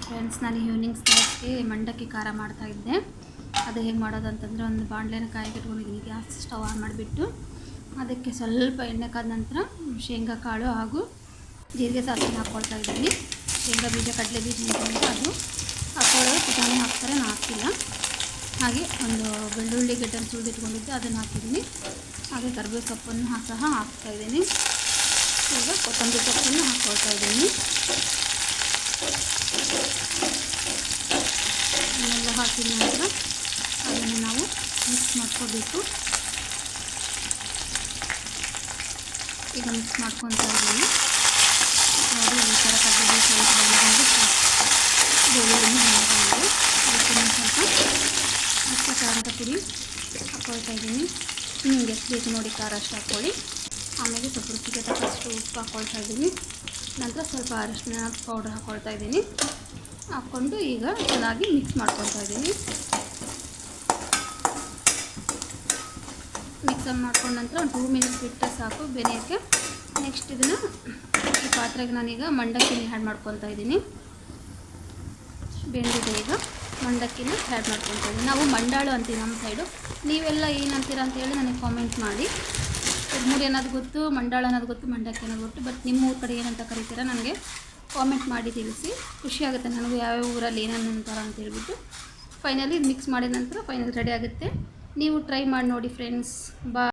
Friends, ನಾನು evening ಸ್ನ್ಯಾಕ್ಸ್ಗೆ ಮಂಡಕ್ಕಿ ಖಾರ ಮಾಡ್ತಾಯಿದ್ದೆ. ಅದು ಹೇಗೆ ಮಾಡೋದು ಅಂತಂದರೆ, ಒಂದು ಬಾಣಲೆನ ಕಾಯಿಗೆ ಇಟ್ಕೊಂಡಿದ್ದೀನಿ. ಗ್ಯಾಸ್ ಸ್ಟವ್ ಆನ್ ಮಾಡಿಬಿಟ್ಟು ಅದಕ್ಕೆ ಸ್ವಲ್ಪ ಎಣ್ಣೆ ಕಾದ ನಂತರ ಶೇಂಗಾ ಕಾಳು ಹಾಗೂ ಜೀರಿಗೆ ಸಾಸಿವೆ ಹಾಕ್ಕೊಳ್ತಾ ಇದ್ದೀನಿ. ಶೇಂಗಾ ಬೀಜ, ಕಡಲೆ ಬೀಜ ಅಂತಂದರೆ ಅದು ಹಾಕೊಳ್ಳೋದು ಪುಟಾಣಿ ಹಾಕ್ತಾರೆ, ನಾನು ಹಾಕ್ತಿಲ್ಲ. ಹಾಗೆ ಒಂದು ಬೆಳ್ಳುಳ್ಳಿ ಗೆಡ್ಡೆ ಸುಳಿದಿಟ್ಕೊಂಡಿದ್ದೆ, ಅದನ್ನು ಹಾಕಿದ್ದೀನಿ. ಹಾಗೆ ಕರಿಬೇವು ಸೊಪ್ಪನ್ನು ಸಹ ಹಾಕ್ತಾಯಿದ್ದೀನಿ. ಈಗ ಕೊತ್ತಂಬರಿ ಸೊಪ್ಪನ್ನು ಹಾಕ್ಕೊಳ್ತಾ ಇದ್ದೀನಿ. ಇದನ್ನೆಲ್ಲ ಹಾಕಿದ ನಂತರ ಅದನ್ನು ನಾವು ಮಿಕ್ಸ್ ಮಾಡ್ಕೋಬೇಕು. ಈಗ ಮಿಕ್ಸ್ ಮಾಡ್ಕೊತಾ ಇದ್ದೀನಿ. ನೋಡಿ, ಈ ಥರ ಕಡಲೆ ಸ್ವಲ್ಪ ಬಂದು ಬೆಳ್ಳುಳ್ಳಿನ ಬಂದಿದೆ. ಅದಕ್ಕೆ ಸ್ವಲ್ಪ ಖಾರದ ಪುಡಿ ಹಾಕ್ಕೊಳ್ತಾ ಇದ್ದೀನಿ. ನಿಮಗೆ ಎಷ್ಟು ಬೇಕು ನೋಡಿ ಖಾರ ಅಷ್ಟು ಹಾಕ್ಕೊಳ್ಳಿ. ಆಮೇಲೆ ಸ್ವಲ್ಪ ರುಚಿಗೆ ತಕ್ಕಷ್ಟು ಉಪ್ಪು ಹಾಕ್ಕೊಳ್ತಾ ಇದ್ದೀನಿ. ನಂತರ ಸ್ವಲ್ಪ ಅರಿಶಿನ ಪೌಡರ್ ಹಾಕ್ಕೊಳ್ತಾ ಇದ್ದೀನಿ. ಹಾಕ್ಕೊಂಡು ಈಗ ಚೆನ್ನಾಗಿ ಮಿಕ್ಸ್ ಮಾಡ್ಕೊಳ್ತಾ ಇದ್ದೀನಿ. ಮಿಕ್ಸ್ ಮಾಡ್ಕೊಂಡ ನಂತರ ಒಂದು 2 ಮಿನಿಟ್ಸ್ ಬಿಟ್ಟರೆ ಸಾಕು ಬೆನೆಯೋಕ್ಕೆ. ನೆಕ್ಸ್ಟ್ ಇದನ್ನು ಈ ಪಾತ್ರೆಗೆ ನಾನೀಗ ಮಂಡಕ್ಕಿನ ಆ್ಯಡ್ ಮಾಡ್ಕೊತಾ ಇದ್ದೀನಿ. ಬೆಂದಿದೆ, ಈಗ ಮಂಡಕ್ಕಿನ ಆ್ಯಡ್ ಮಾಡ್ಕೊತಾ ಇದ್ದೀನಿ. ನಾವು ಮಂಡಾಳು ಅಂತೀವಿ ನಮ್ಮ ಸೈಡು. ನೀವೆಲ್ಲ ಏನಂತೀರ ಅಂತೇಳಿ ನನಗೆ ಕಾಮೆಂಟ್ ಮಾಡಿ. ಮೂರು ಏನಾದ್ರು ಗೊತ್ತು, ಮಂಡಾಳು ಅನ್ನೋದು ಗೊತ್ತು, ಮಂಡಕ್ಕಿ ಅನ್ನೋದು ಗೊತ್ತು. ಬಟ್ ನಿಮ್ಮ ಊರ ಕಡೆ ಏನಂತ ಕರೀತೀರ ನನಗೆ ಕಾಮೆಂಟ್ ಮಾಡಿ ತಿಳಿಸಿ. ಖುಷಿಯಾಗುತ್ತೆ ನನಗೂ ಯಾವ್ಯಾವ ಊರಲ್ಲಿ ಏನೇನು ಅಂತಾರೆ ಅಂತ ಹೇಳ್ಬಿಟ್ಟು. ಫೈನಲಿ ಮಿಕ್ಸ್ ಮಾಡಿದ ನಂತರ ಫೈನಲ್ ರೆಡಿ ಆಗುತ್ತೆ. ನೀವು ಟ್ರೈ ಮಾಡಿ ನೋಡಿ ಫ್ರೆಂಡ್ಸ್. ಬಾಯ್.